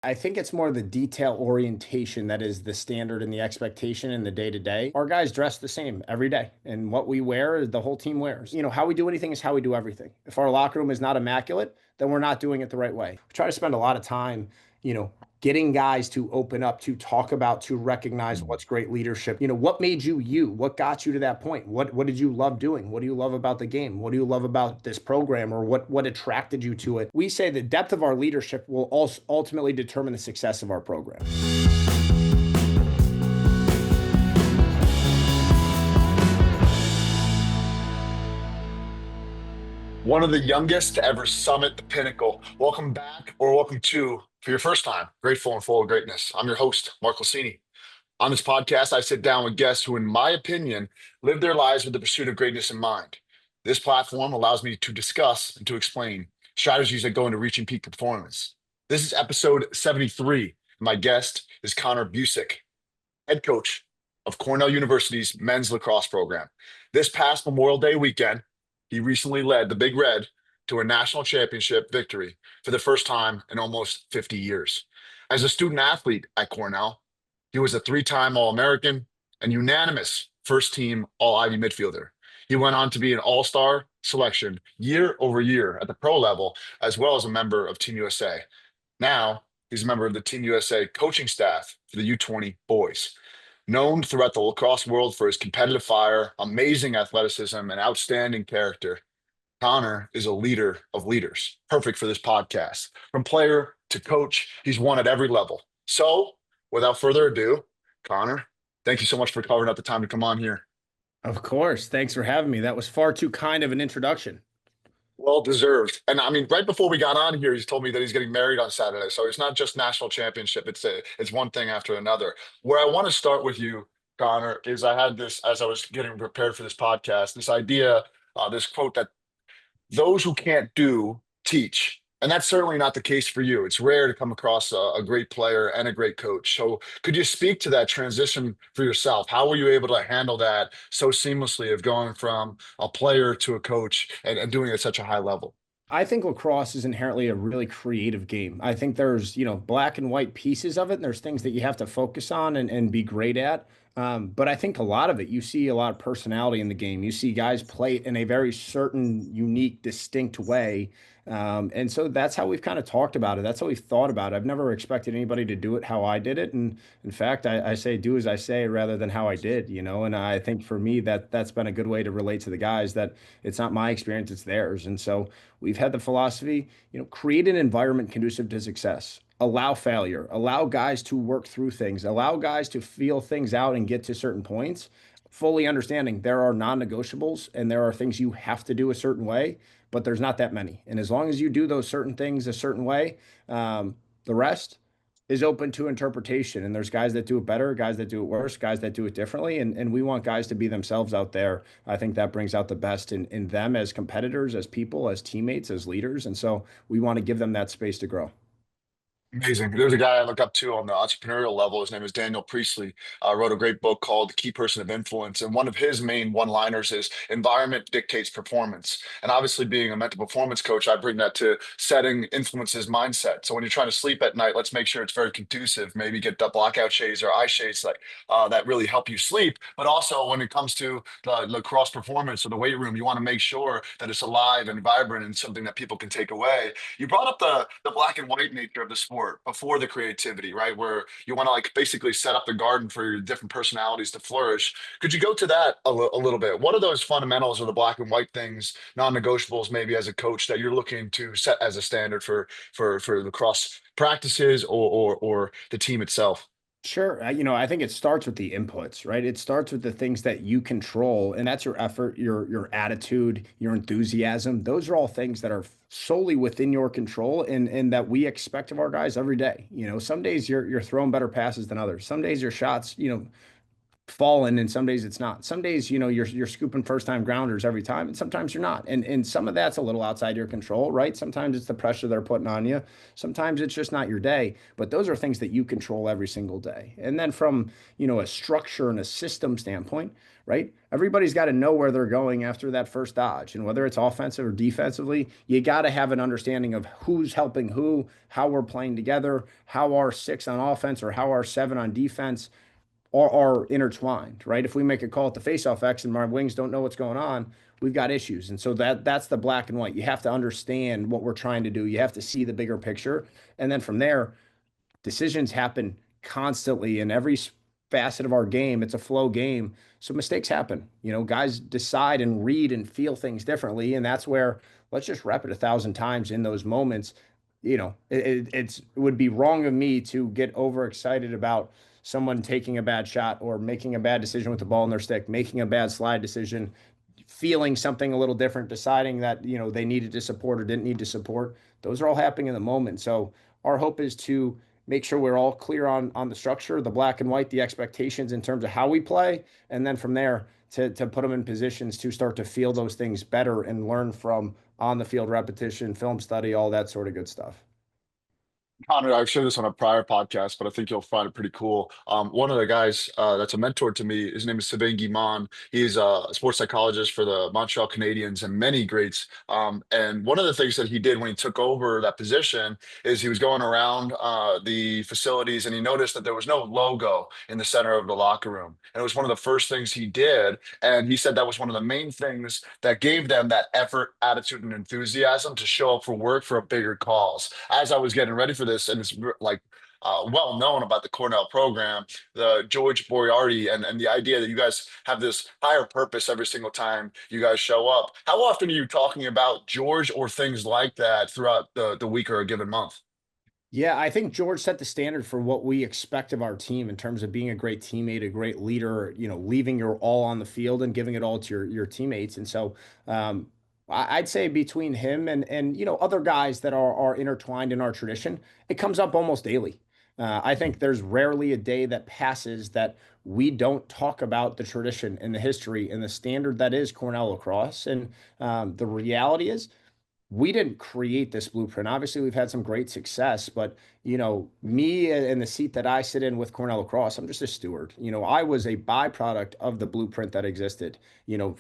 I think it's more the detail orientation that is the standard and the expectation in the day to day. Our guys dress the same every day, and what we wear, the whole team wears. How we do anything is how we do everything. If our locker room is not immaculate, then we're not doing it the right way. We try to spend a lot of time, you know, getting guys to open up, to talk about, to recognize what's great leadership. What made you you? What got you to that point? What did you love doing? What do you love about the game? What do you love about this program, or what attracted you to it? We say the depth of our leadership will also ultimately determine the success of our program. One of the youngest to ever summit the pinnacle. Welcome back, or welcome to, for your first time, grateful and full of greatness. I'm your host, Mark Glicini. On this podcast, I sit down with guests who, in my opinion, live their lives with the pursuit of greatness in mind. This platform allows me to discuss and to explain strategies that go into reaching peak performance. This is episode 73. My guest is Connor Buczek, head coach of Cornell University's men's lacrosse program. This past Memorial Day weekend, he recently led the Big Red to a national championship victory for the first time in almost 50 years. As a student athlete at Cornell, he was a three-time All-American and unanimous first-team All-Ivy midfielder. He went on to be an all-star selection year over year at the pro level, as well as a member of Team USA. Now, he's a member of the Team USA coaching staff for the U20 boys. Known throughout the lacrosse world for his competitive fire, amazing athleticism, and outstanding character, Connor is a leader of leaders, perfect for this podcast. From player to coach, he's won at every level. So, without further ado, Connor, thank you so much for carving out the time to come on here. Of course. Thanks for having me. That was far too kind of an introduction. Well deserved. And I mean, right before we got on here, he's told me that he's getting married on Saturday. So it's not just national championship. It's one thing after another. Where I want to start with you, Connor, is I had this as I was getting prepared for this podcast, this idea, this quote that those who can't do teach. And that's certainly not the case for you. It's rare to come across a great player and a great coach. So could you speak to that transition for yourself? How were you able to handle that so seamlessly of going from a player to a coach and doing it at such a high level? I think lacrosse is inherently a really creative game. I think there's, black and white pieces of it, and there's things that you have to focus on and be great at. But I think a lot of it, you see a lot of personality in the game. You see guys play it in a very certain, unique, distinct way. And so that's how we've kind of talked about it. That's how we've thought about it. I've never expected anybody to do it how I did it. And in fact, I say do as I say rather than how I did, and I think for me that's been a good way to relate to the guys, that it's not my experience, it's theirs. And so we've had the philosophy, create an environment conducive to success. Allow failure, allow guys to work through things, allow guys to feel things out and get to certain points, fully understanding there are non-negotiables and there are things you have to do a certain way, but there's not that many. And as long as you do those certain things a certain way, the rest is open to interpretation. And there's guys that do it better, guys that do it worse, guys that do it differently. And we want guys to be themselves out there. I think that brings out the best in them as competitors, as people, as teammates, as leaders. And so we want to give them that space to grow. Amazing. There's a guy I look up to on the entrepreneurial level. His name is Daniel Priestley. Wrote a great book called The Key Person of Influence. And one of his main one-liners is environment dictates performance. And obviously, being a mental performance coach, I bring that to setting influences mindset. So when you're trying to sleep at night, let's make sure it's very conducive. Maybe get the blackout shades or eye shades that really help you sleep. But also when it comes to the lacrosse performance or the weight room, you want to make sure that it's alive and vibrant and something that people can take away. You brought up the black and white nature of the sport before the creativity, right? Where you want to like basically set up the garden for your different personalities to flourish. Could you go to that a little bit? What are those fundamentals or the black and white things, non-negotiables, maybe as a coach that you're looking to set as a standard for lacrosse practices or the team itself? Sure. I think it starts with the inputs, right? It starts with the things that you control, and that's your effort, your attitude, your enthusiasm. Those are all things that are solely within your control and that we expect of our guys every day. Some days you're throwing better passes than others. Some days your shots, fallen, and some days it's not. Some days, you're scooping first time grounders every time, and sometimes you're not. And some of that's a little outside your control, right? Sometimes it's the pressure they're putting on you. Sometimes it's just not your day. But those are things that you control every single day. And then from, a structure and a system standpoint, right? Everybody's got to know where they're going after that first dodge. And whether it's offensive or defensively, you got to have an understanding of who's helping who, how we're playing together, how our six on offense or how our seven on defense are intertwined, right? If we make a call at the faceoff X and my wings don't know what's going on, we've got issues. And so that's the black and white. You have to understand what we're trying to do. You have to see the bigger picture. And then from there, decisions happen constantly in every facet of our game. It's a flow game. So mistakes happen. Guys decide and read and feel things differently. And that's where let's just rep it 1,000 times in those moments. It would be wrong of me to get overexcited about someone taking a bad shot or making a bad decision with the ball in their stick, making a bad slide decision, feeling something a little different, deciding that, they needed to support or didn't need to support. Those are all happening in the moment. So our hope is to make sure we're all clear on the structure, the black and white, the expectations in terms of how we play. And then from there to put them in positions to start to feel those things better and learn from on the field repetition, film study, all that sort of good stuff. Connor, I've shared this on a prior podcast, but I think you'll find it pretty cool. One of the guys that's a mentor to me, his name is Sylvain Guimond. He's a sports psychologist for the Montreal Canadiens and many greats. And one of the things that he did when he took over that position is he was going around the facilities and he noticed that there was no logo in the center of the locker room. And it was one of the first things he did. And he said that was one of the main things that gave them that effort, attitude, and enthusiasm to show up for work for a bigger cause. As I was getting ready for this, and it's like well known about the Cornell program, the George Moriarty, and the idea that you guys have this higher purpose every single time you guys show up. How often are you talking about George or things like that throughout the week or a given month? Yeah, I think George set the standard for what we expect of our team in terms of being a great teammate, a great leader, leaving your all on the field and giving it all to your teammates. And so I'd say between him and other guys that are intertwined in our tradition, it comes up almost daily. I think there's rarely a day that passes that we don't talk about the tradition and the history and the standard that is Cornell lacrosse. And the reality is we didn't create this blueprint. Obviously, we've had some great success, but me and the seat that I sit in with Cornell Lacrosse, I'm just a steward. I was a byproduct of the blueprint that existed.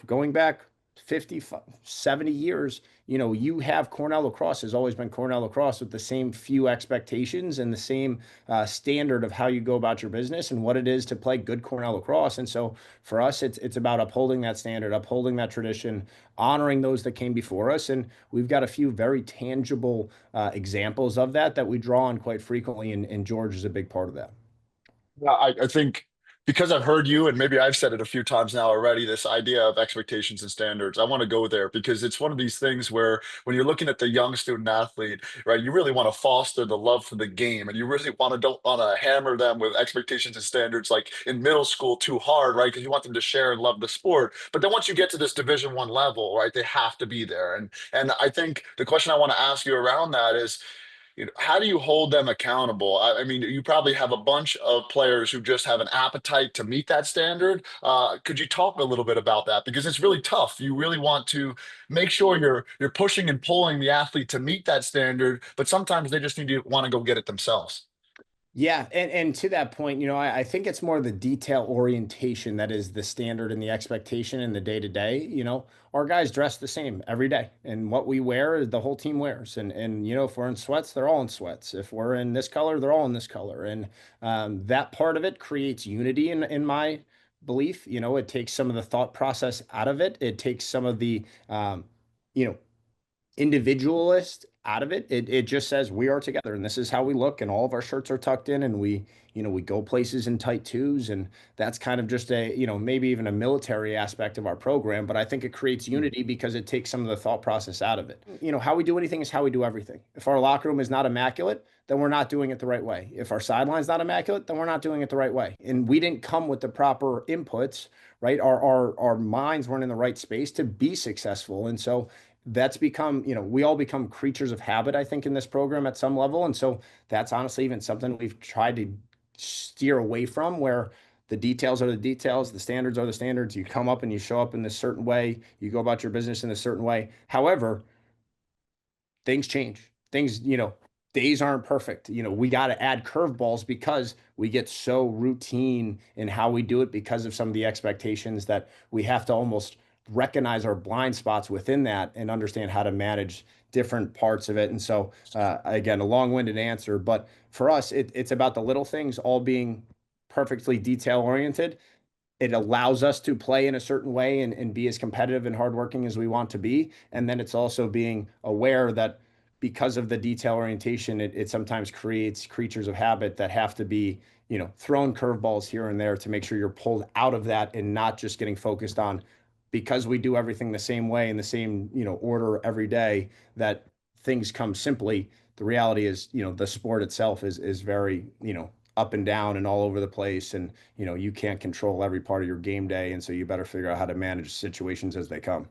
Going back 50, 70 years, you have Cornell Lacrosse has always been Cornell Lacrosse with the same few expectations and the same standard of how you go about your business and what it is to play good Cornell Lacrosse. And so for us, it's about upholding that standard, upholding that tradition, honoring those that came before us. And we've got a few very tangible examples of that we draw on quite frequently. And George is a big part of that. Yeah, I think because I've heard you, and maybe I've said it a few times now already, this idea of expectations and standards, I want to go there because it's one of these things where when you're looking at the young student athlete, right, you really want to foster the love for the game and you really don't want to hammer them with expectations and standards like in middle school too hard, right? Because you want them to share and love the sport. But then once you get to this Division 1 level, right, they have to be there. And I think the question I want to ask you around that is, how do you hold them accountable? I mean, you probably have a bunch of players who just have an appetite to meet that standard. Could you talk a little bit about that? Because it's really tough. You really want to make sure you're pushing and pulling the athlete to meet that standard, but sometimes they just need to want to go get it themselves. Yeah, and to that point, I think it's more the detail orientation that is the standard and the expectation in the day to day. Our guys dress the same every day, and what we wear, the whole team wears. And if we're in sweats, they're all in sweats. If we're in this color, they're all in this color. And that part of it creates unity in my belief. It takes some of the thought process out of it. It takes some of the you know individualist out of it. It just says we are together and this is how we look and all of our shirts are tucked in and we go places in tight twos and that's kind of just a, maybe even a military aspect of our program, but I think it creates unity because it takes some of the thought process out of it. How we do anything is how we do everything. If our locker room is not immaculate, then we're not doing it the right way. If our sideline's not immaculate, then we're not doing it the right way. And we didn't come with the proper inputs, right? Our minds weren't in the right space to be successful. And so that's become, we all become creatures of habit, I think, in this program at some level. And so that's honestly even something we've tried to steer away from, where the details are the details, the standards are the standards. You come up and you show up in this certain way, you go about your business in a certain way. However, things change. Things, days aren't perfect. We got to add curveballs because we get so routine in how we do it because of some of the expectations that we have to almost recognize our blind spots within that and understand how to manage different parts of it. And so, again, a long-winded answer, but for us, it's about the little things all being perfectly detail oriented. It allows us to play in a certain way and be as competitive and hardworking as we want to be. And then it's also being aware that because of the detail orientation, it sometimes creates creatures of habit that have to be, thrown curveballs here and there to make sure you're pulled out of that and not just getting focused on because we do everything the same way in the same, order every day, that things come simply. The reality is, the sport itself is very, up and down and all over the place. And, you can't control every part of your game day. And so you better figure out how to manage situations as they come.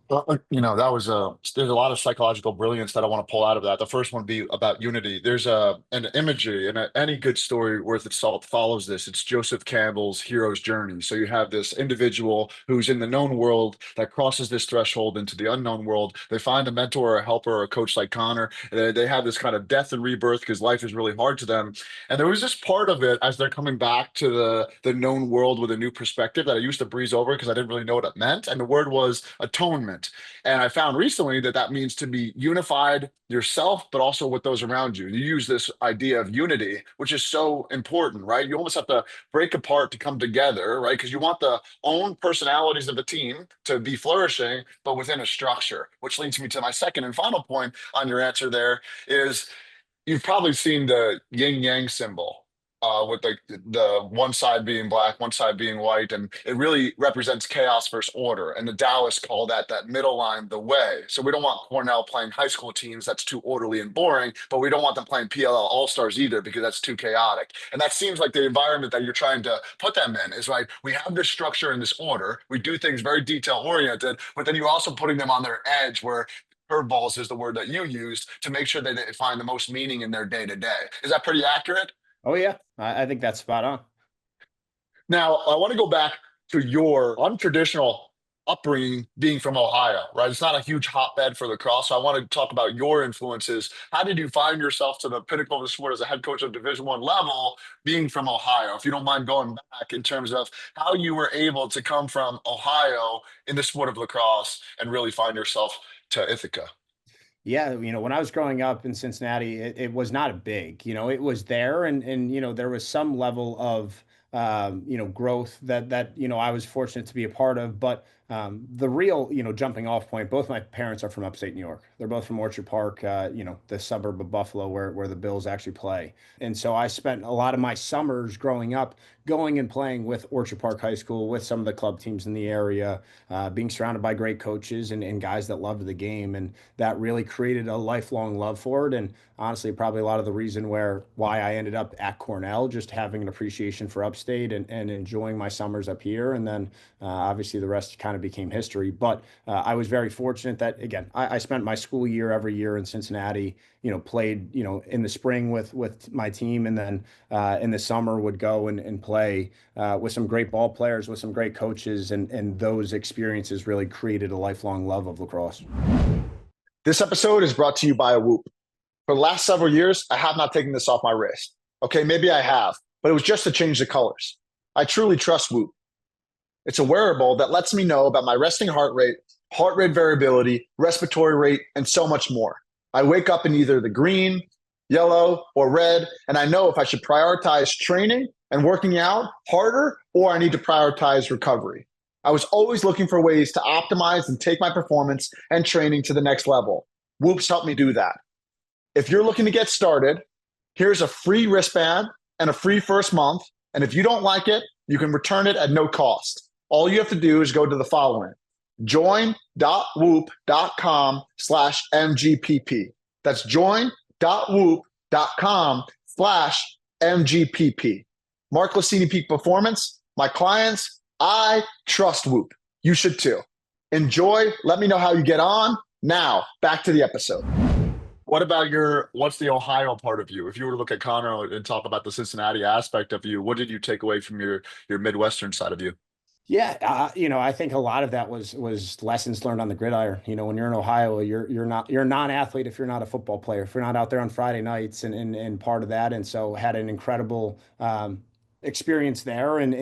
That was there's a lot of psychological brilliance that I want to pull out of that. The first one be about unity. There's an imagery, and any good story worth its salt follows this. It's Joseph Campbell's hero's journey. So you have this individual who's in the known world that crosses this threshold into the unknown world. They find a mentor or a helper or a coach like Connor. They have this kind of death and rebirth because life is really hard to them. And there was this part of it as they're coming back to the known world with a new perspective that I used to breeze over because I didn't really know what it meant. And the word was atonement. And I found recently that means to be unified yourself, but also with those around you. You use this idea of unity, which is so important, right? You almost have to break apart to come together, right? Because you want the own personalities of the team to be flourishing, but within a structure, which leads me to my second and final point on your answer there is you've probably seen the yin yang symbol with the one side being black, one side being white, and it really represents chaos versus order. And the Taoists call that middle line the way. So we don't want Cornell playing high school teams that's too orderly and boring, but we don't want them playing PLL All Stars either because that's too chaotic. And that seems like the environment that you're trying to put them in is right. We have this structure and this order. We do things very detail oriented, but then you're also putting them on their edge where curveballs is the word that you used to make sure that they find the most meaning in their day to day. Is that pretty accurate? Oh yeah, I think that's spot on. Now, I want to go back to your untraditional upbringing being from Ohio, right? It's not a huge hotbed for lacrosse. So I want to talk about your influences. How did you find yourself to the pinnacle of the sport as a head coach of Division One level, being from Ohio? If you don't mind going back in terms of how you were able to come from Ohio in the sport of lacrosse and really find yourself to Ithaca. Yeah, when I was growing up in Cincinnati, it was not a big, it was there, and there was some level of growth that I was fortunate to be a part of. But the real jumping off point, both my parents are from upstate New York. They're both from Orchard Park, the suburb of Buffalo where the Bills actually play. And so I spent a lot of my summers growing up going and playing with Orchard Park High School, with some of the club teams in the area, being surrounded by great coaches and guys that loved the game. And that really created a lifelong love for it. And honestly, probably a lot of the reason why I ended up at Cornell, just having an appreciation for upstate and enjoying my summers up here. And then obviously the rest kind of became history. But I was very fortunate that, again, I spent my school year every year in Cincinnati, played, in the spring with my team, and then in the summer would go and play with some great ball players, with some great coaches, and those experiences really created a lifelong love of lacrosse. This episode is brought to you by Whoop. For the last several years, I have not taken this off my wrist. Okay, maybe I have, but it was just to change the colors. I truly trust Whoop. It's a wearable that lets me know about my resting heart rate variability, respiratory rate, and so much more. I wake up in either the green, yellow, or red, and I know if I should prioritize training and working out harder, or I need to prioritize recovery. I was always looking for ways to optimize and take my performance and training to the next level. Whoops helped me do that. If you're looking to get started, here's a free wristband and a free first month. And if you don't like it, you can return it at no cost. All you have to do is go to the following: join.whoop.com/MGPP. That's join.whoop.com/MGPP. Mark Glicini Peak Performance, my clients, I trust Whoop. You should too. Enjoy. Let me know how you get on. Now, back to the episode. What about what's the Ohio part of you? If you were to look at Connor and talk about the Cincinnati aspect of you, what did you take away from your Midwestern side of you? Yeah, I think a lot of that was lessons learned on the gridiron. When you're in Ohio, you're a non-athlete if you're not a football player, if you're not out there on Friday nights and part of that. And so had an incredible experience there and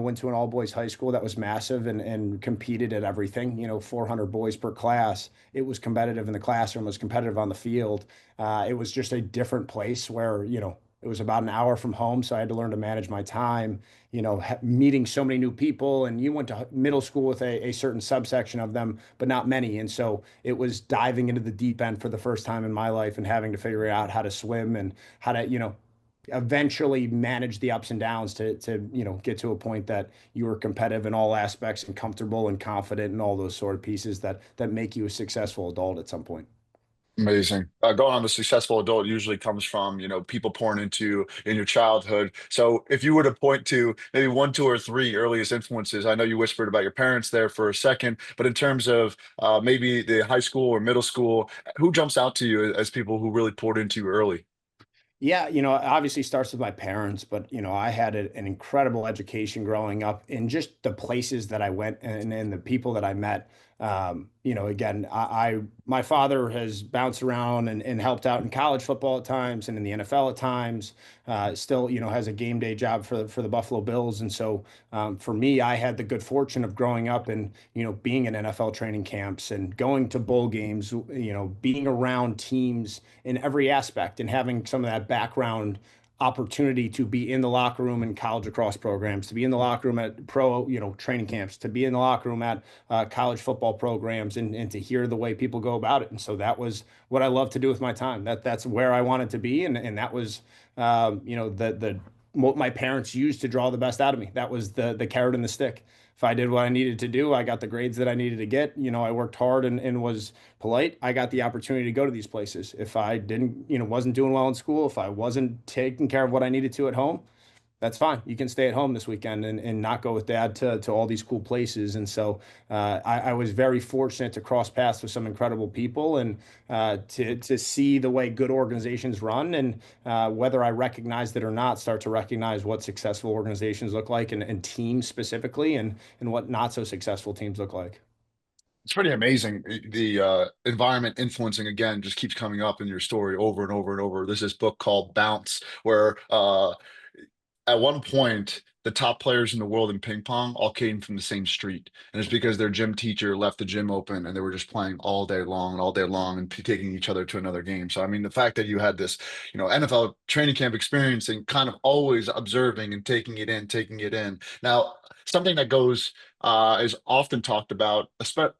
went to an all boys high school that was massive and competed at everything, 400 boys per class. It was competitive in the classroom, it was competitive on the field. It was just a different place where, it was about an hour from home, so I had to learn to manage my time, meeting so many new people. And you went to middle school with a certain subsection of them, but not many. And so it was diving into the deep end for the first time in my life and having to figure out how to swim and how to, eventually manage the ups and downs to get to a point that you were competitive in all aspects and comfortable and confident and all those sort of pieces that make you a successful adult at some point. Amazing. Going on the successful adult usually comes from, people pouring into you in your childhood. So if you were to point to maybe one, two, or three earliest influences, I know you whispered about your parents there for a second, but in terms of maybe the high school or middle school, who jumps out to you as people who really poured into you early? Yeah, it obviously starts with my parents, but I had an incredible education growing up in just the places that I went and the people that I met. Again, my father has bounced around and helped out in college football at times and in the NFL at times. Still, has a game day job for the Buffalo Bills, and so for me, I had the good fortune of growing up and being in NFL training camps and going to bowl games. Being around teams in every aspect and having some of that background opportunity to be in the locker room in college lacrosse programs, to be in the locker room at pro, training camps, to be in the locker room at college football programs and to hear the way people go about it. And so that was what I love to do with my time. That's where I wanted to be. And that was, the what my parents used to draw the best out of me. That was the carrot and the stick. If I did what I needed to do, I got the grades that I needed to get. I worked hard and was polite. I got the opportunity to go to these places. If I didn't, wasn't doing well in school, if I wasn't taking care of what I needed to at home, that's fine. You can stay at home this weekend and not go with dad to all these cool places. And so I was very fortunate to cross paths with some incredible people and to see the way good organizations run and whether I recognized it or not, start to recognize what successful organizations look like and teams specifically and what not so successful teams look like. It's pretty amazing. The environment influencing again just keeps coming up in your story over and over and over. There's this book called Bounce, where at one point, the top players in the world in ping pong all came from the same street. And it's because their gym teacher left the gym open and they were just playing all day long and taking each other to another game. So, I mean, the fact that you had this, NFL training camp experience and kind of always observing and taking it in. Now, something that goes is often talked about,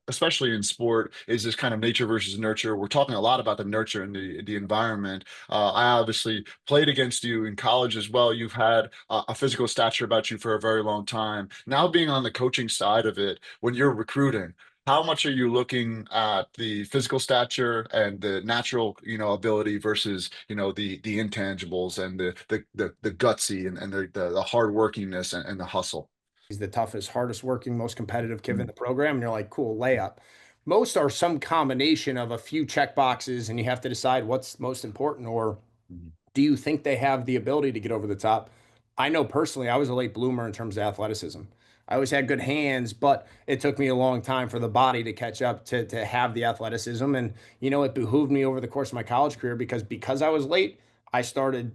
especially in sport, is this kind of nature versus nurture. We're talking a lot about the nurture and the environment. I obviously played against you in college as well. You've had a physical stature about you for a very long time. Now, being on the coaching side of it, when you're recruiting, how much are you looking at the physical stature and the natural, ability versus, the intangibles and the gutsy and the hard workiness and the hustle? He's the toughest, hardest working, most competitive kid in the program. And you're like, cool, layup. Most are some combination of a few check boxes, and you have to decide what's most important. Or Mhm. do you think they have the ability to get over the top? I know personally, I was a late bloomer in terms of athleticism. I always had good hands, but it took me a long time for the body to catch up to have the athleticism. And, it behooved me over the course of my college career because I was late, I started,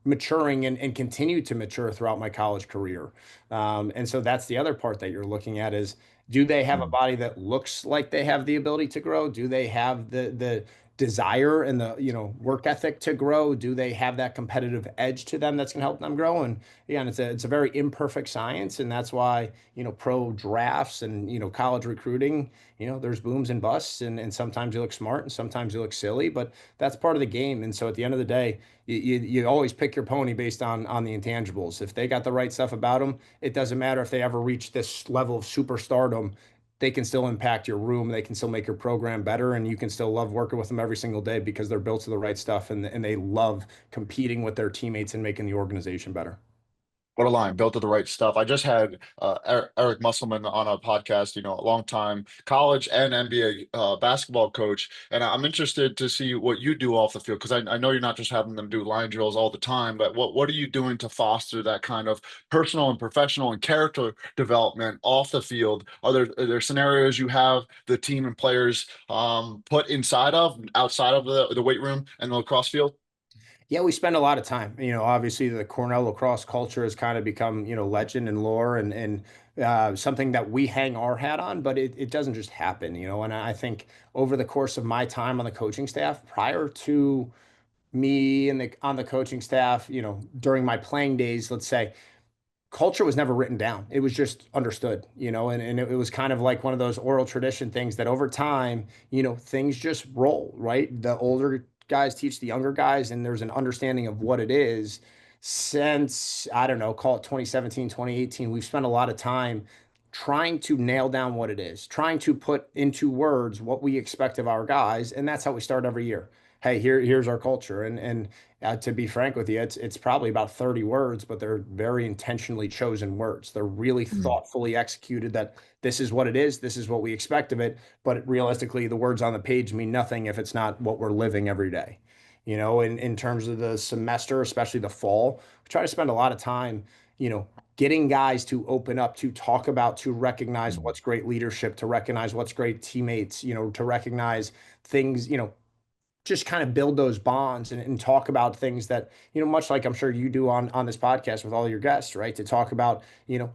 maturing and continued to mature throughout my college career. And so that's the other part that you're looking at is do they have a Mhm. body that looks like they have the ability to grow? Do they have the desire and the work ethic to grow? Do they have that competitive edge to them that's going to help them grow? And again, it's a very imperfect science, and that's why pro drafts and college recruiting, there's booms and busts, and sometimes you look smart and sometimes you look silly, but that's part of the game. And so at the end of the day, you always pick your pony based on the intangibles. If they got the right stuff about them, it doesn't matter if they ever reach this level of superstardom, they can still impact your room. They can still make your program better, and you can still love working with them every single day because they're built to the right stuff and they love competing with their teammates and making the organization better. What a line, built to the right stuff. I just had Eric Musselman on a podcast, a long time college and NBA basketball coach. And I'm interested to see what you do off the field because I know you're not just having them do line drills all the time, but what are you doing to foster that kind of personal and professional and character development off the field? Are there scenarios you have the team and players put inside of, outside of the weight room and the lacrosse field? Yeah, we spend a lot of time. Obviously the Cornell lacrosse culture has kind of become, legend and lore and something that we hang our hat on, but it doesn't just happen, And I think over the course of my time on the coaching staff, prior to me and on the coaching staff, during my playing days, let's say, culture was never written down. It was just understood, and it was kind of like one of those oral tradition things that over time, things just roll, right? The older guys teach the younger guys, and there's an understanding of what it is. Since, I don't know, call it 2017, 2018, we've spent a lot of time trying to nail down what it is, trying to put into words what we expect of our guys. And that's how we start every year. Hey, here's our culture. And to be frank with you, it's probably about 30 words, but they're very intentionally chosen words. They're really thoughtfully executed that this is what it is, this is what we expect of it. But realistically, the words on the page mean nothing if it's not what we're living every day. In terms of the semester, especially the fall, we try to spend a lot of time, getting guys to open up, to talk about, to recognize Mm. what's great leadership, to recognize what's great teammates, to recognize things, just kind of build those bonds and talk about things that, much like I'm sure you do on this podcast with all your guests, right? To talk about,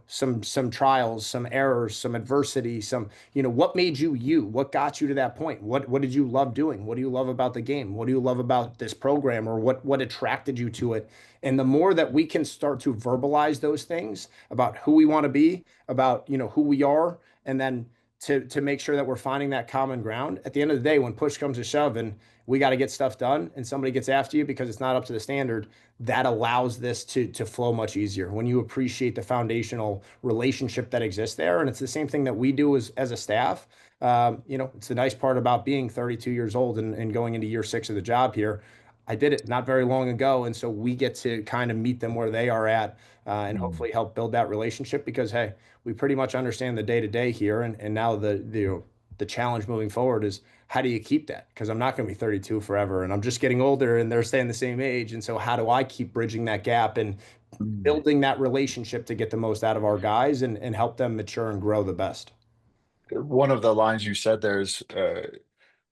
some trials, some errors, some adversity, some, what made you you? What got you to that point? What did you love doing? What do you love about the game? What do you love about this program, or what attracted you to it? And the more that we can start to verbalize those things about who we want to be, about, who we are, and then to make sure that we're finding that common ground at the end of the day, when push comes to shove and we got to get stuff done and somebody gets after you because it's not up to the standard, that allows this to flow much easier when you appreciate the foundational relationship that exists there. And it's the same thing that we do as a staff. It's the nice part about being 32 years old and going into year 6 of the job here. I did it not very long ago, and so we get to kind of meet them where they are at, and Mm. hopefully help build that relationship. Because hey, we pretty much understand the day to day here, and now the challenge moving forward is how do you keep that? Because I'm not going to be 32 forever, and I'm just getting older, and they're staying the same age, and so how do I keep bridging that gap and Mm. building that relationship to get the most out of our guys and help them mature and grow the best? One of the lines you said there is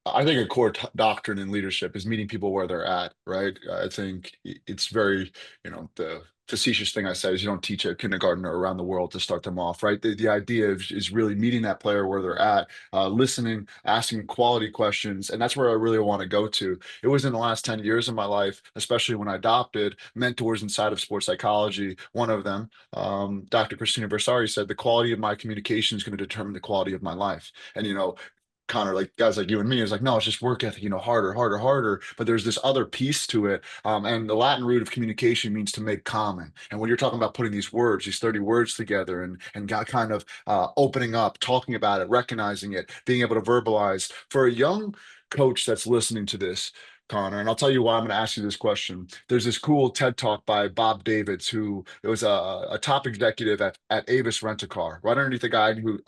I think a core doctrine in leadership is meeting people where they're at, right? I think it's very, the facetious thing I say is you don't teach a kindergartner around the world to start them off, right? The idea is really meeting that player where they're at, listening, asking quality questions. And that's where I really want to go to. It was in the last 10 years of my life, especially when I adopted mentors inside of sports psychology. One of them, Dr. Christina Versari, said, the quality of my communication is going to determine the quality of my life. And, Connor, like guys like you and me, is like, no, it's just work ethic, harder, harder, harder. But there's this other piece to it. And the Latin root of communication means to make common. And when you're talking about putting these words, these 30 words together and got kind of opening up, talking about it, recognizing it, being able to verbalize for a young coach that's listening to this, Connor, and I'll tell you why I'm going to ask you this question. There's this cool TED talk by Bob Davids, who it was a top executive at Avis Rent-A-Car, right underneath a guy who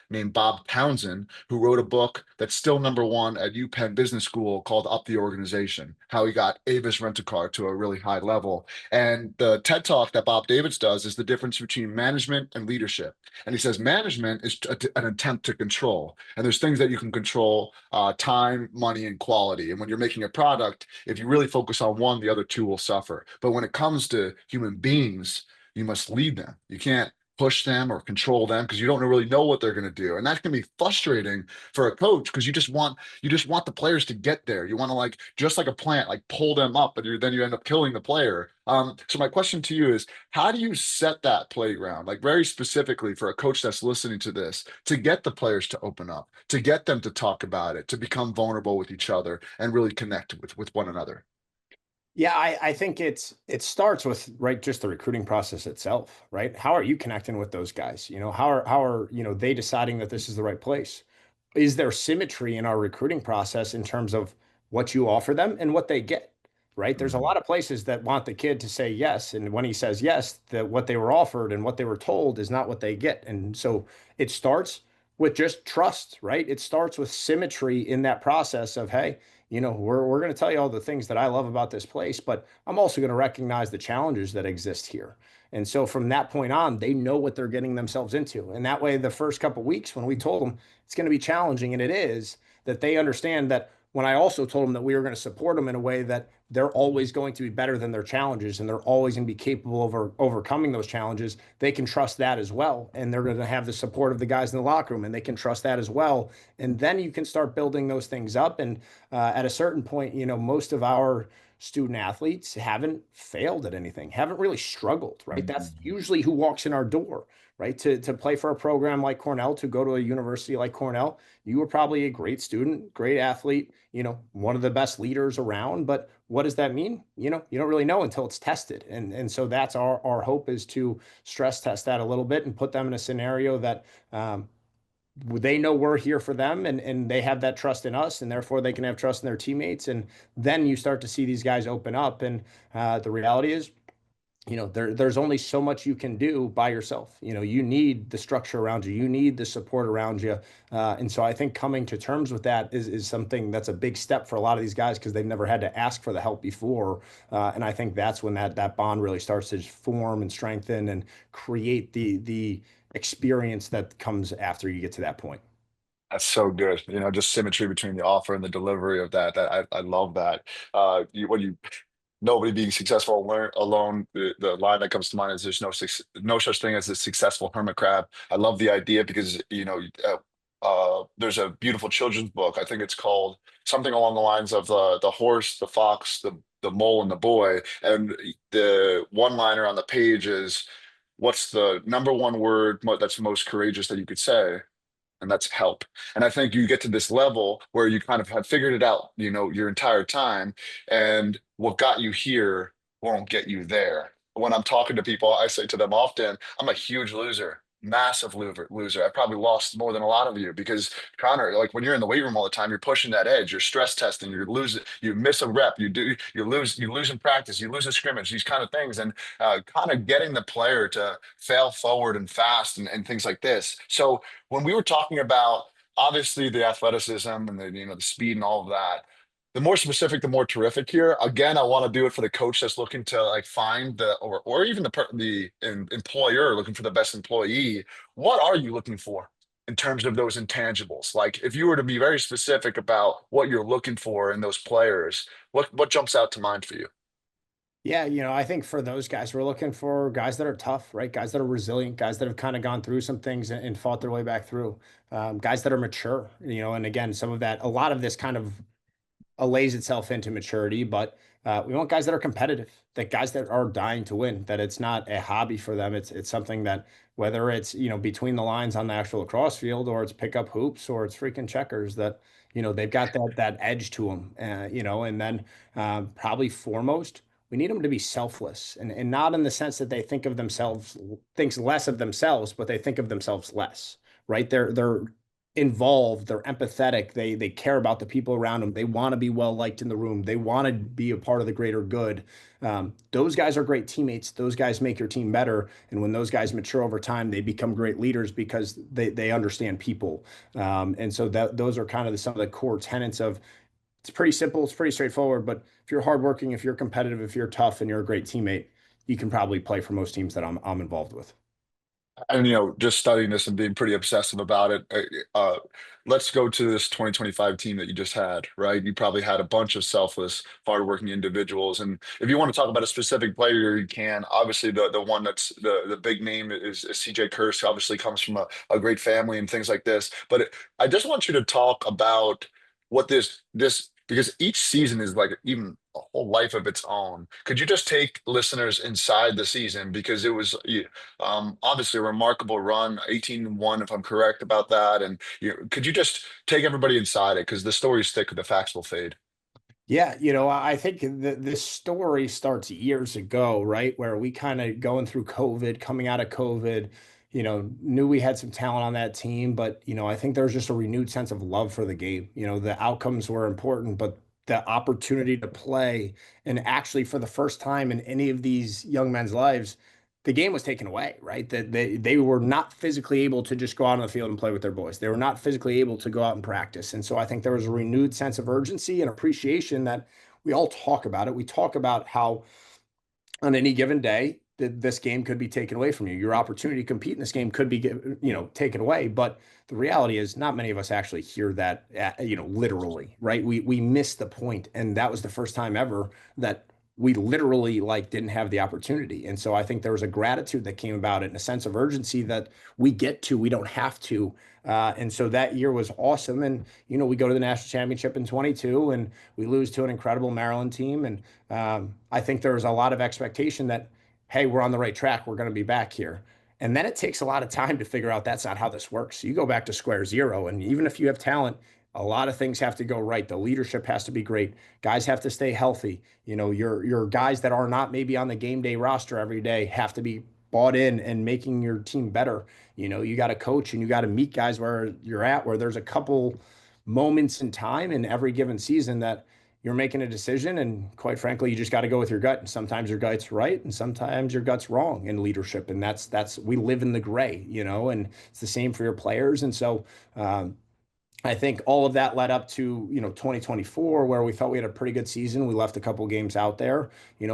named Bob Townsend, who wrote a book that's still #1 at UPenn Business School called Up the Organization, how he got Avis Rent-A-Car to a really high level. And the TED talk that Bob Davids does is the difference between management and leadership. And he says management is an attempt to control. And there's things that you can control, time, money, and quality. And when you're making a product, if you really focus on one, the other two will suffer. But when it comes to human beings, you must lead them. You can't push them or control them because you don't really know what they're going to do, and that can be frustrating for a coach because you just want the players to get there. You want to, like, just like a plant, like pull them up, but then you end up killing the player. So my question to you is, how do you set that playground, like very specifically for a coach that's listening to this, to get the players to open up, to get them to talk about it, to become vulnerable with each other and really connect with one another? Yeah, I think it starts with, right, just the recruiting process itself, right? How are you connecting with those guys? How are they deciding that this is the right place? Is there symmetry in our recruiting process in terms of what you offer them and what they get? right? There's a Mhm. lot of places that want the kid to say yes. And when he says yes, that what they were offered and what they were told is not what they get. And so it starts with just trust, right? It starts with symmetry in that process of, hey, we're going to tell you all the things that I love about this place, but I'm also going to recognize the challenges that exist here. And so from that point on, they know what they're getting themselves into. And that way, the first couple of weeks when we told them it's going to be challenging, and it is, that they understand that when I also told them that we were going to support them in a way that they're always going to be better than their challenges and they're always going to be capable of overcoming those challenges, they can trust that as well. And they're going to have the support of the guys in the locker room and they can trust that as well. And then you can start building those things up. And at a certain point, most of our student athletes haven't failed at anything, haven't really struggled, right? That's Mhm. usually who walks in our door, right? To play for a program like Cornell, to go to a university like Cornell, you were probably a great student, great athlete, one of the best leaders around. But what does that mean? You don't really know until it's tested. And so that's our hope, is to stress test that a little bit and put them in a scenario that they know we're here for them, and they have that trust in us, and therefore they can have trust in their teammates. And then you start to see these guys open up. And the reality is, there's only so much you can do by yourself. You need the structure around you, you need the support around you. And so I think coming to terms with that is something that's a big step for a lot of these guys, because they've never had to ask for the help before. And I think that's when that bond really starts to form and strengthen and create the experience that comes after you get to that point. That's so good. Just symmetry between the offer and the delivery of that. I love that. When you nobody being successful alone, the line that comes to mind is there's no such thing as a successful hermit crab. I love the idea because there's a beautiful children's book. I think it's called something along the lines of the horse, the fox, the mole, and the boy. And the one liner on the page is, "What's the number one word that's most courageous that you could say?" And that's help. And I think you get to this level where you kind of have figured it out, your entire time, and what got you here won't get you there. When I'm talking to people, I say to them often, I'm a huge loser, massive loser. I probably lost more than a lot of you because Connor, like when you're in the weight room all the time, you're pushing that edge, you're stress testing, you're losing, you miss a rep, you lose in practice, you lose a scrimmage, these kind of things, and kind of getting the player to fail forward and fast and things like this. So when we were talking about obviously the athleticism and the speed and all of that, the more specific, the more terrific here. Again, I want to do it for the coach that's looking to like find or even the employer looking for the best employee. What are you looking for in terms of those intangibles? Like if you were to be very specific about what you're looking for in those players, what jumps out to mind for you? Yeah, I think for those guys, we're looking for guys that are tough, right? Guys that are resilient, guys that have kind of gone through some things and fought their way back through, guys that are mature, and again, a lot of this kind of allays itself into maturity, but we want guys that are competitive, that guys that are dying to win, that it's not a hobby for them. It's something that, whether it's, between the lines on the actual lacrosse field, or it's pick up hoops, or it's freaking checkers, that, they've got that edge to them, and then probably foremost, we need them to be selfless, and not in the sense that they thinks less of themselves, but they think of themselves less, right? They're involved, they're empathetic, they care about the people around them, they want to be well liked in the room, they want to be a part of the greater good. Those guys are great teammates, those guys make your team better, and when those guys mature over time, they become great leaders because they understand people. And so those are kind of some of the core tenets of, it's pretty simple, it's pretty straightforward, but if you're hardworking, if you're competitive, if you're tough, and you're a great teammate, you can probably play for most teams that I'm involved with. And just studying this and being pretty obsessive about it. Let's go to this 2025 team that you just had, right? You probably had a bunch of selfless, hardworking individuals. And if you want to talk about a specific player, you can. Obviously, the one that's the big name is CJ Kurse. Obviously, comes from a great family and things like this. But I just want you to talk about what this because each season is like even a whole life of its own. Could you just take listeners inside the season because it was obviously a remarkable run, 18-1, if I'm correct about that. And could you just take everybody inside it? Because the story's thick, the facts will fade. Yeah, I think this story starts years ago, right? Where we kind of going through COVID, coming out of COVID, knew we had some talent on that team, but I think there was just a renewed sense of love for the game. The outcomes were important, but the opportunity to play. And actually, for the first time in any of these young men's lives, the game was taken away, right? That they were not physically able to just go out on the field and play with their boys. They were not physically able to go out and practice. And so I think there was a renewed sense of urgency and appreciation that we all talk about it. We talk about how on any given day that this game could be taken away from you. Your opportunity to compete in this game could be, taken away. But the reality is, not many of us actually hear that, literally, right? We miss the point, and that was the first time ever that we literally like didn't have the opportunity. And so I think there was a gratitude that came about it and a sense of urgency that we don't have to. And so that year was awesome. And, we go to the national championship in 22 and we lose to an incredible Maryland team. And I think there was a lot of expectation that, hey, we're on the right track. We're going to be back here. And then it takes a lot of time to figure out that's not how this works. So you go back to square zero. And even if you have talent, a lot of things have to go right. The leadership has to be great. Guys have to stay healthy. Your guys that are not maybe on the game day roster every day have to be bought in and making your team better. You got to coach and you got to meet guys where you're at, where there's a couple moments in time in every given season that you're making a decision. And quite frankly, you just got to go with your gut. And sometimes your gut's right. And sometimes your gut's wrong in leadership. And we live in the gray, and it's the same for your players. And so, I think all of that led up to, 2024, where we felt we had a pretty good season. We left a couple games out there,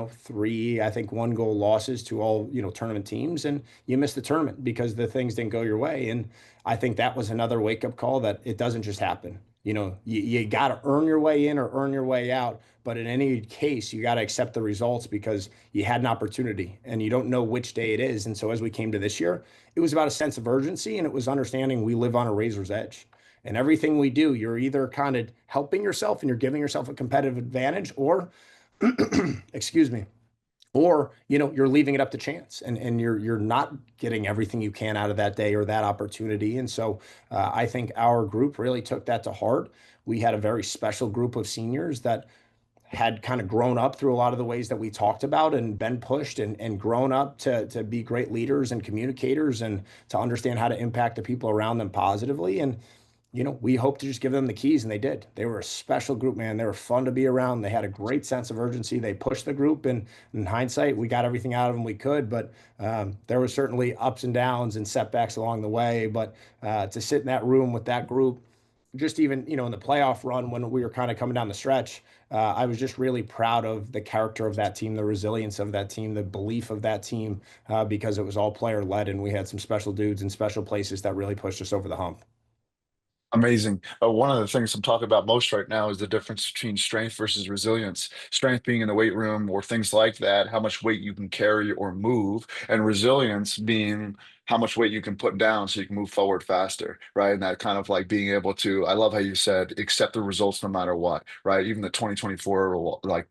three, I think 1-goal losses to all, tournament teams. And you missed the tournament because the things didn't go your way. And I think that was another wake up call that it doesn't just happen. You got to earn your way in or earn your way out. But in any case, you got to accept the results because you had an opportunity and you don't know which day it is. And so as we came to this year, it was about a sense of urgency and it was understanding we live on a razor's edge. And everything we do, you're either kind of helping yourself and you're giving yourself a competitive advantage, or, excuse me, or you're leaving it up to chance, and you're not getting everything you can out of that day or that opportunity. And so I think our group really took that to heart. We had a very special group of seniors that had kind of grown up through a lot of the ways that we talked about and been pushed and grown up to be great leaders and communicators and to understand how to impact the people around them positively. And we hope to just give them the keys, and they did. They were a special group, man. They were fun to be around. They had a great sense of urgency. They pushed the group, and in hindsight, we got everything out of them we could. But there were certainly ups and downs and setbacks along the way. But to sit in that room with that group, just even in the playoff run when we were kind of coming down the stretch, I was just really proud of the character of that team, the resilience of that team, the belief of that team, because it was all player led, and we had some special dudes in special places that really pushed us over the hump. Amazing. One of the things I'm talking about most right now is the difference between strength versus resilience. Strength being in the weight room or things like that, how much weight you can carry or move, and resilience being how much weight you can put down so you can move forward faster, right? And that kind of like being able to, I love how you said, accept the results no matter what, right? Even the 2024, like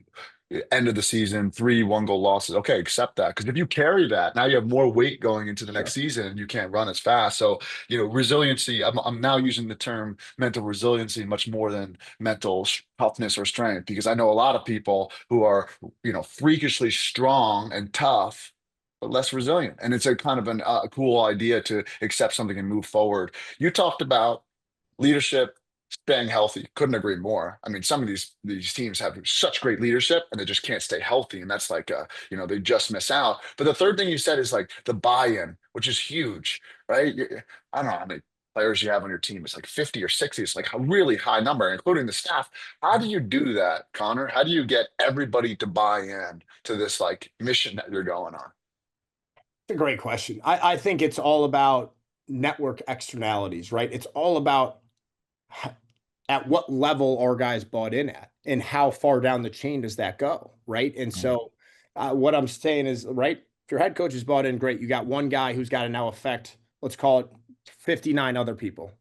end of the season, 3 1-goal losses. Okay, accept that. Because if you carry that, now you have more weight going into the next Sure. season and you can't run as fast. So, resiliency, I'm now using the term mental resiliency much more than mental toughness or strength, because I know a lot of people who are, freakishly strong and tough, but less resilient. And it's a kind of a cool idea to accept something and move forward. You talked about leadership, staying healthy. Couldn't agree more. I mean, some of these teams have such great leadership and they just can't stay healthy, and that's like they just miss out. But the third thing you said is like the buy-in, which is huge, right? I don't know how many players you have on your team. It's like 50 or 60. It's like a really high number, including the staff. How do you do that, Connor? How do you get everybody to buy in to this like mission that you're going on? It's a great question. I think it's all about network externalities, right? It's all about at what level are guys bought in at and how far down the chain does that go, right? And so what I'm saying is, right, if your head coach is bought in, great. You got one guy who's got to now affect, let's call it 59 other people.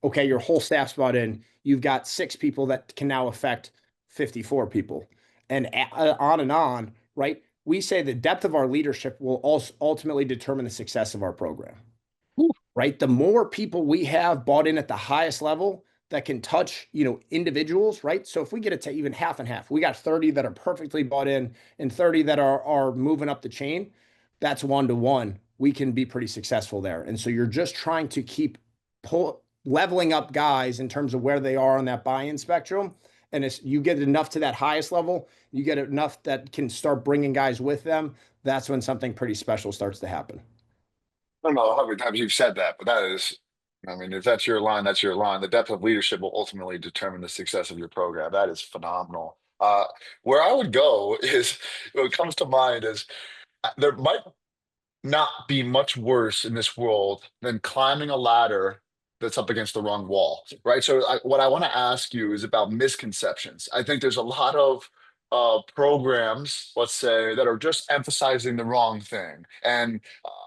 Okay, your whole staff's bought in. You've got 6 people that can now affect 54 people, and on, right? We say the depth of our leadership will also ultimately determine the success of our program, right? The more people we have bought in at the highest level that can touch, individuals, right? So if we get it to even half and half, we got 30 that are perfectly bought in and 30 that are moving up the chain. That's 1 to 1. We can be pretty successful there. And so you're just trying to keep leveling up guys in terms of where they are on that buy-in spectrum And it's, you get enough to that highest level, you get enough that can start bringing guys with them. That's when something pretty special starts to happen. I don't know how many times you've said that, but that is, I mean, if that's your line, that's your line. The depth of leadership will ultimately determine the success of your program. That is phenomenal. Where I would go is, what comes to mind is there might not be much worse in this world than climbing a ladder that's up against the wrong wall, right? So, what I want to ask you is about misconceptions. I think there's a lot of programs, let's say, that are just emphasizing the wrong thing. And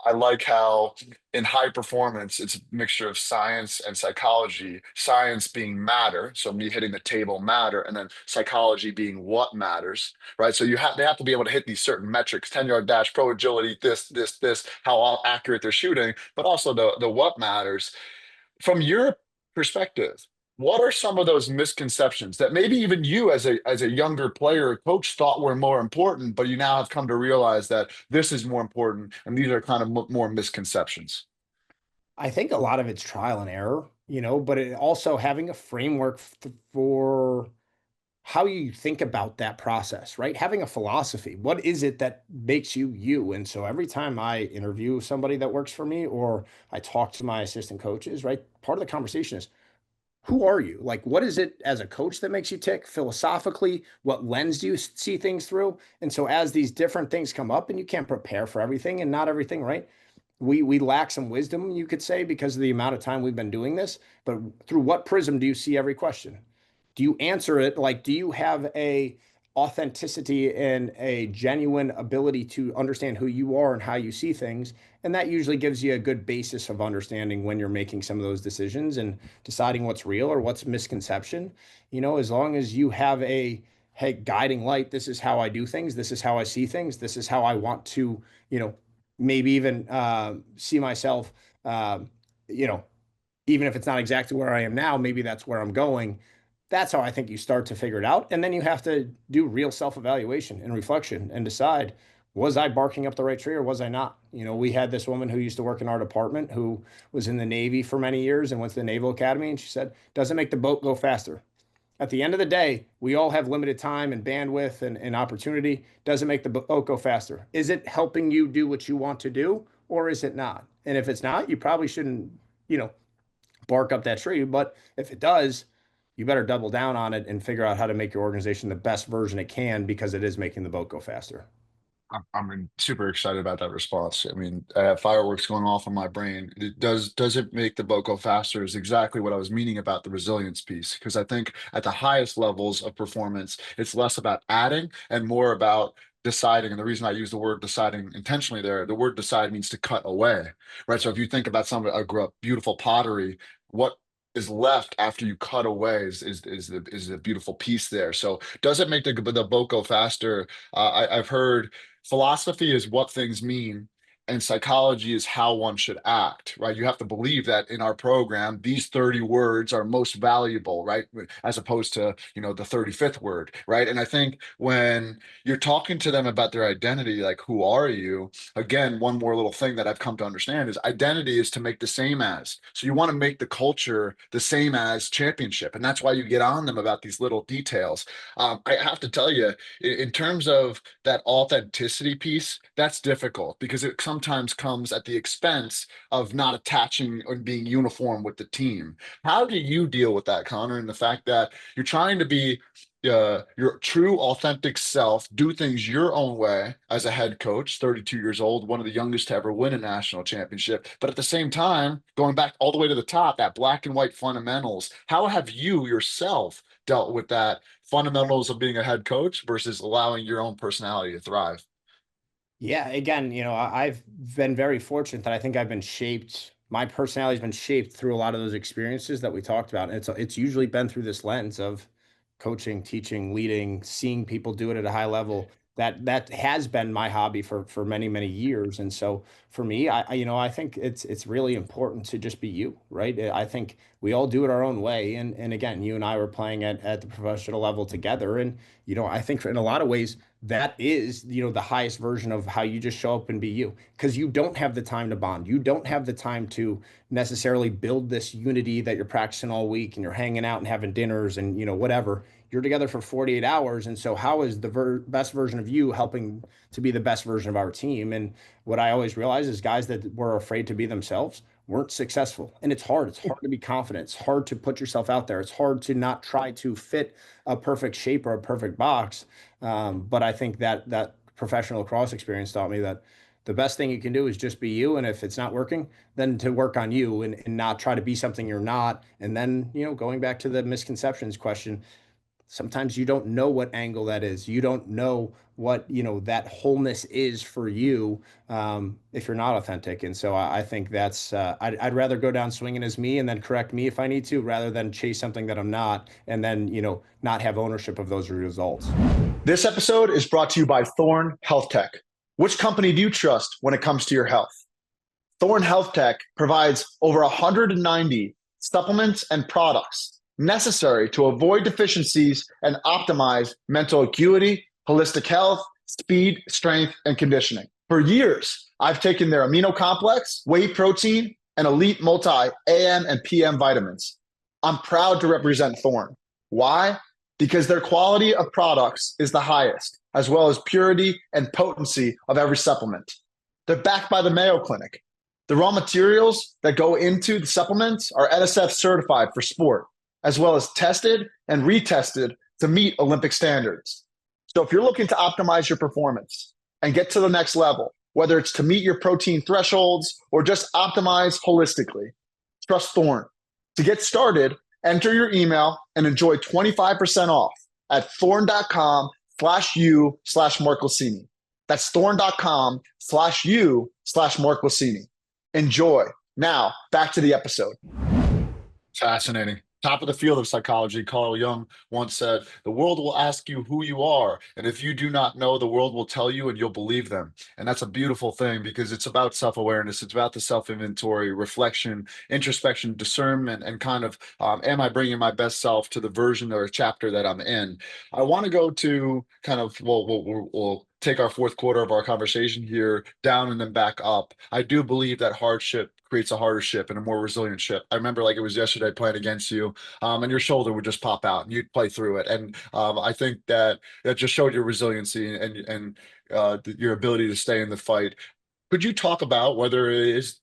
I like how in high performance, it's a mixture of science and psychology, science being matter, so me hitting the table matter, and then psychology being what matters, right? So they have to be able to hit these certain metrics, 10-yard dash, pro agility, this, how all accurate they're shooting, but also the what matters. From your perspective, what are some of those misconceptions that maybe even you as a younger player or coach thought were more important, but you now have come to realize that this is more important and these are kind of more misconceptions? I think a lot of it's trial and error, but it also having a framework for how you think about that process, right? Having a philosophy. What is it that makes you you? And so every time I interview somebody that works for me or I talk to my assistant coaches, right? Part of the conversation is, who are you? Like, what is it as a coach that makes you tick philosophically? What lens do you see things through? And so as these different things come up, and you can't prepare for everything and not everything, right? We lack some wisdom, you could say, because of the amount of time we've been doing this. But through what prism do you see every question? Do you answer it like, do you have a authenticity and a genuine ability to understand who you are and how you see things? And that usually gives you a good basis of understanding when you're making some of those decisions and deciding what's real or what's misconception. As long as you have a, hey, guiding light, this is how I do things, this is how I see things, this is how I want to, maybe even see myself, you know, even if it's not exactly where I am now, maybe that's where I'm going. That's how I think you start to figure it out. And then you have to do real self-evaluation and reflection and decide, was I barking up the right tree or was I not? We had this woman who used to work in our department who was in the Navy for many years and went to the Naval Academy. And she said, doesn't make the boat go faster. At the end of the day, we all have limited time and bandwidth and opportunity. Doesn't make the boat go faster. Is it helping you do what you want to do or is it not? And if it's not, you probably shouldn't, you know, bark up that tree. But if it does, you better double down on it and figure out how to make your organization the best version it can because it is making the boat go faster. I'm super excited about that response. I mean, I have fireworks going off in my brain. Does it make the boat go faster is exactly what I was meaning about the resilience piece. Because I think at the highest levels of performance, it's less about adding and more about deciding. And the reason I use the word deciding intentionally there, the word decide means to cut away, right? So if you think about a beautiful pottery, what is left after you cut away is a beautiful piece there. So does it make the boat go faster? I've heard philosophy is what things mean and psychology is how one should act, right? You have to believe that in our program these 30 words are most valuable, right, as opposed to the 35th word, right? And I think when you're talking to them about their identity, like who are you, again, one more little thing that I've come to understand is identity is to make the same as, so you want to make the culture the same as championship, and that's why you get on them about these little details. I have to tell you, in terms of that authenticity piece, that's difficult because it sometimes comes at the expense of not attaching or being uniform with the team. How do you deal with that, Connor, and the fact that you're trying to be your true authentic self, do things your own way as a head coach, 32 years old, one of the youngest to ever win a national championship. But at the same time, going back all the way to the top, that black and white fundamentals, how have you yourself dealt with that fundamentals of being a head coach versus allowing your own personality to thrive? Yeah, again, I've been very fortunate that I think I've been shaped. My personality's been shaped through a lot of those experiences that we talked about. And it's usually been through this lens of coaching, teaching, leading, seeing people do it at a high level. That has been my hobby for many, many years. And so for me, I think it's really important to just be you, right? I think we all do it our own way. And again, you and I were playing at the professional level together. And I think in a lot of ways, that is, the highest version of how you just show up and be you, because you don't have the time to bond. You don't have the time to necessarily build this unity that you're practicing all week and you're hanging out and having dinners and, whatever. You're together for 48 hours. And so how is the best version of you helping to be the best version of our team? And what I always realize is guys that were afraid to be themselves weren't successful. And it's hard. It's hard to be confident. It's hard to put yourself out there. It's hard to not try to fit a perfect shape or a perfect box. But I think that professional lacrosse experience taught me that the best thing you can do is just be you. And if it's not working, then to work on you and not try to be something you're not. And then, going back to the misconceptions question, sometimes you don't know what angle that is. You don't know what, that wholeness is for you if you're not authentic. And so I think that's, I'd rather go down swinging as me and then correct me if I need to, rather than chase something that I'm not and then, not have ownership of those results. This episode is brought to you by Thorne Health Tech. Which company do you trust when it comes to your health? Thorne Health Tech provides over 190 supplements and products necessary to avoid deficiencies and optimize mental acuity, holistic health, speed, strength, and conditioning. For years, I've taken their amino complex, whey protein, and elite multi AM and PM vitamins. I'm proud to represent Thorne. Why? Because their quality of products is the highest, as well as purity and potency of every supplement. They're backed by the Mayo Clinic. The raw materials that go into the supplements are NSF certified for sport, as well as tested and retested to meet Olympic standards. So if you're looking to optimize your performance and get to the next level, whether it's to meet your protein thresholds or just optimize holistically, trust Thorne. To get started, enter your email and enjoy 25% off at thorne.com/u/Mark Glicini. That's thorne.com/u/Mark Glicini. Enjoy. Now, back to the episode. Fascinating. Top of the field of psychology, Carl Jung once said, "The world will ask you who you are. And if you do not know, the world will tell you and you'll believe them." And that's a beautiful thing because it's about self-awareness. It's about the self-inventory, reflection, introspection, discernment, and kind of, am I bringing my best self to the version or chapter that I'm in? I want to go to kind of, well, we'll take our fourth quarter of our conversation here down and then back up. I do believe that hardship creates a harder ship and a more resilient ship. I remember like it was yesterday playing against you, and your shoulder would just pop out and you'd play through it. And I think that just showed your resiliency and your ability to stay in the fight. Could you talk about whether it is,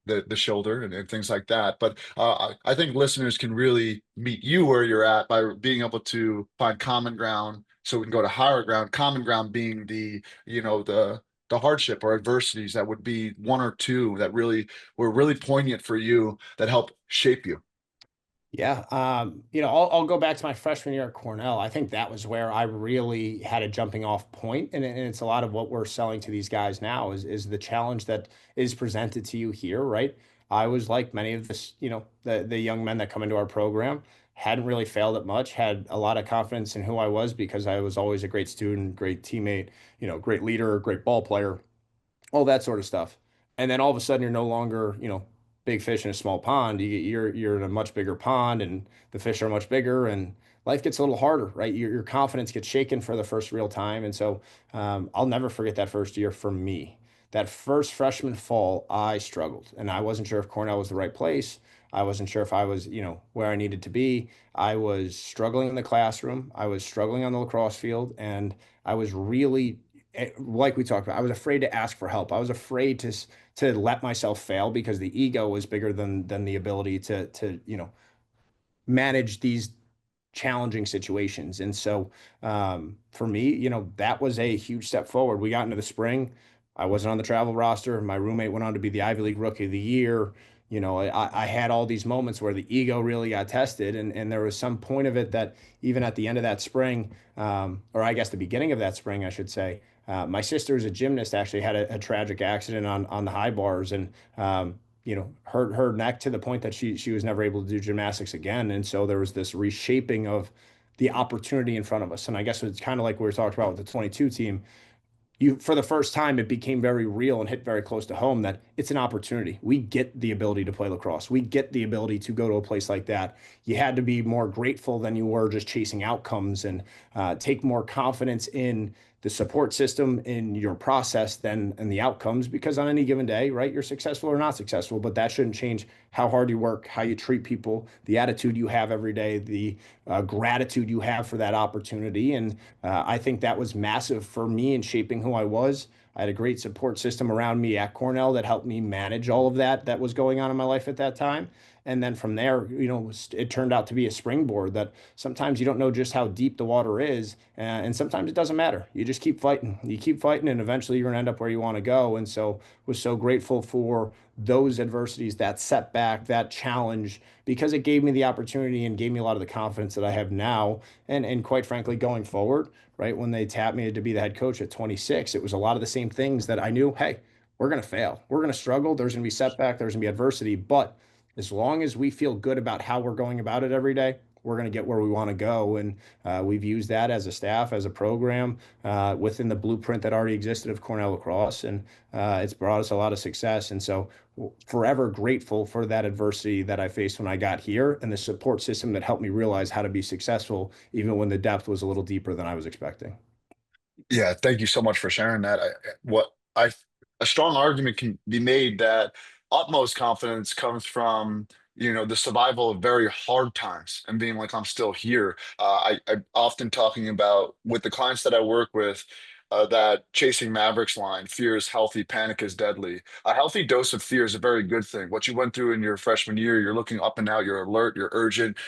the shoulder and things like that? But I think listeners can really meet you where you're at by being able to find common ground so we can go to higher ground, common ground being the hardship or adversities that would be one or two that really were really poignant for you that help shape you. Yeah. I'll go back to my freshman year at Cornell. I think that was where I really had a jumping off point. And it's a lot of what we're selling to these guys now is the challenge that is presented to you here, right? I was like many of this, the young men that come into our program, hadn't really failed at much, had a lot of confidence in who I was because I was always a great student, great teammate, great leader, great ball player, all that sort of stuff. And then all of a sudden you're no longer, big fish in a small pond. You're in a much bigger pond and the fish are much bigger and life gets a little harder, right? Your confidence gets shaken for the first real time. And so I'll never forget that first year for me. That first freshman fall, I struggled and I wasn't sure if Cornell was the right place. I wasn't sure if I was, where I needed to be. I was struggling in the classroom. I was struggling on the lacrosse field and I was really like we talked about, I was afraid to ask for help. I was afraid to let myself fail because the ego was bigger than the ability to manage these challenging situations. And so for me, that was a huge step forward. We got into the spring. I wasn't on the travel roster. My roommate went on to be the Ivy League Rookie of the Year. I had all these moments where the ego really got tested. And there was some point of it that even at the end of that spring, or I guess the beginning of that spring, I should say, my sister is a gymnast, actually had a tragic accident on the high bars and hurt her neck to the point that she was never able to do gymnastics again. And so there was this reshaping of the opportunity in front of us. And I guess it's kind of like we were talking about with the 22 team. For the first time, it became very real and hit very close to home that it's an opportunity. We get the ability to play lacrosse. We get the ability to go to a place like that. You had to be more grateful than you were just chasing outcomes and take more confidence in the support system in your process than and the outcomes, because on any given day, right, you're successful or not successful, but that shouldn't change how hard you work, how you treat people, the attitude you have every day, the gratitude you have for that opportunity. And I think that was massive for me in shaping who I was. I had a great support system around me at Cornell that helped me manage all of that was going on in my life at that time. And then from there, it turned out to be a springboard that sometimes you don't know just how deep the water is. And sometimes it doesn't matter. You just keep fighting. You keep fighting, and eventually you're going to end up where you want to go. And so was so grateful for those adversities, that setback, that challenge, because it gave me the opportunity and gave me a lot of the confidence that I have now. And quite frankly, going forward, right, when they tapped me to be the head coach at 26, it was a lot of the same things that I knew, hey, we're going to fail. We're going to struggle. There's going to be setback. There's going to be adversity. But as long as we feel good about how we're going about it every day, we're going to get where we want to go. And we've used that as a staff, as a program, within the blueprint that already existed of Cornell lacrosse. And it's brought us a lot of success. And so forever grateful for that adversity that I faced when I got here and the support system that helped me realize how to be successful, even when the depth was a little deeper than I was expecting. Yeah, thank you so much for sharing that. What I a strong argument can be made that utmost confidence comes from, the survival of very hard times and being like, I'm still here. I'm often talking about with the clients that I work with. That chasing Mavericks line, fear is healthy, panic is deadly. A healthy dose of fear is a very good thing. What you went through in your freshman year, you're looking up and out, you're alert, you're urgent,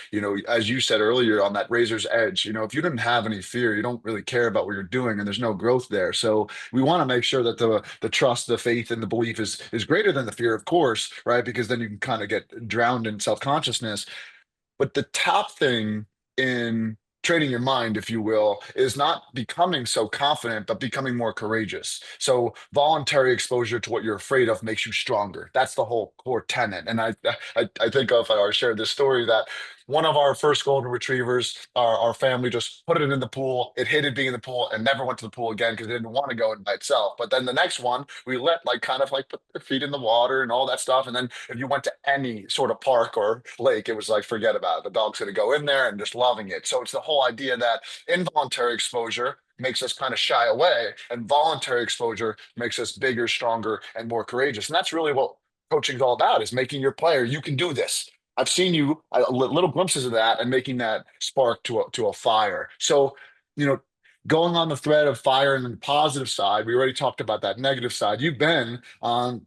as you said earlier, on that razor's edge. If you didn't have any fear, you don't really care about what you're doing, and there's no growth there. So we want to make sure that the trust, the faith, and the belief is greater than the fear, of course, right? Because then you can kind of get drowned in self-consciousness. But the top thing in training your mind, if you will, is not becoming so confident, but becoming more courageous. So voluntary exposure to what you're afraid of makes you stronger. That's the whole core tenet. And I think of, I shared this story that one of our first golden retrievers, our family just put it in the pool. It hated being in the pool and never went to the pool again because it didn't want to go in by itself. But then the next one, we let like kind of like put their feet in the water and all that stuff. And then if you went to any sort of park or lake, it was like, forget about it. The dog's going to go in there and just loving it. So it's the whole idea that involuntary exposure makes us kind of shy away, and voluntary exposure makes us bigger, stronger, and more courageous. And that's really what coaching is all about, is making your player, you can do this. I've seen you little glimpses of that and making that spark to a fire. So, you know, going on the thread of fire and the positive side, we already talked about that negative side. You've been on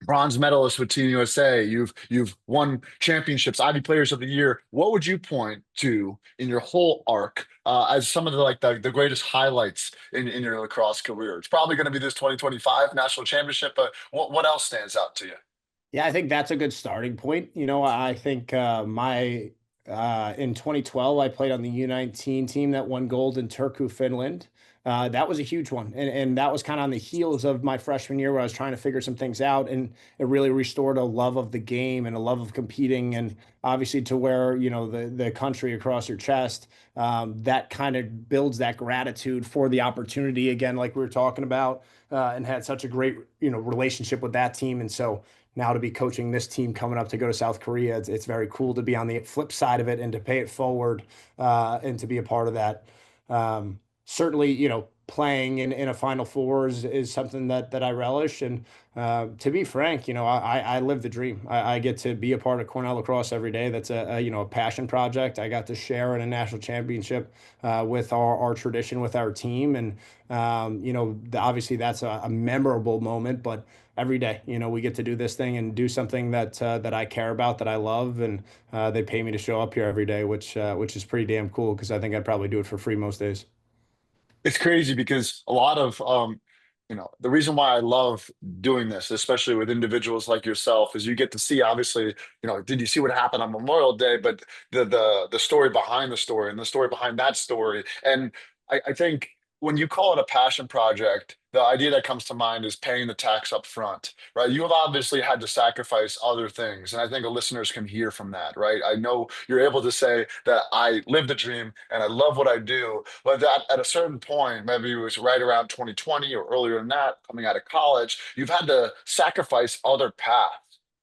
bronze medalist with Team USA. You've won championships, Ivy Players of the Year. What would you point to in your whole arc as some of the greatest highlights in your lacrosse career? It's probably going to be this 2025 national championship, but what else stands out to you? Yeah, I think that's a good starting point. I think my in 2012, I played on the U19 team that won gold in Turku, Finland. That was a huge one. And that was kind of on the heels of my freshman year where I was trying to figure some things out. And it really restored a love of the game and a love of competing. And obviously to wear, the country across your chest, that kind of builds that gratitude for the opportunity again, like we were talking about, and had such a great, relationship with that team. And so now to be coaching this team coming up to go to South Korea, it's very cool to be on the flip side of it and to pay it forward, and to be a part of that. Certainly, playing in a Final Four is something that I relish. And to be frank, I live the dream. I get to be a part of Cornell lacrosse every day. That's a passion project. I got to share in a national championship with our tradition, with our team. And, obviously that's a memorable moment, but every day, we get to do this thing and do something that I care about, that I love. And they pay me to show up here every day, which is pretty damn cool, because I think I'd probably do it for free most days. It's crazy because a lot of the reason why I love doing this, especially with individuals like yourself, is you get to see, obviously, did you see what happened on Memorial Day? But the story behind the story and the story behind that story. And I think when you call it a passion project, the idea that comes to mind is paying the tax up front, right? You have obviously had to sacrifice other things. And I think the listeners can hear from that, right? I know you're able to say that I live the dream and I love what I do, but that at a certain point, maybe it was right around 2020 or earlier than that, coming out of college, you've had to sacrifice other paths.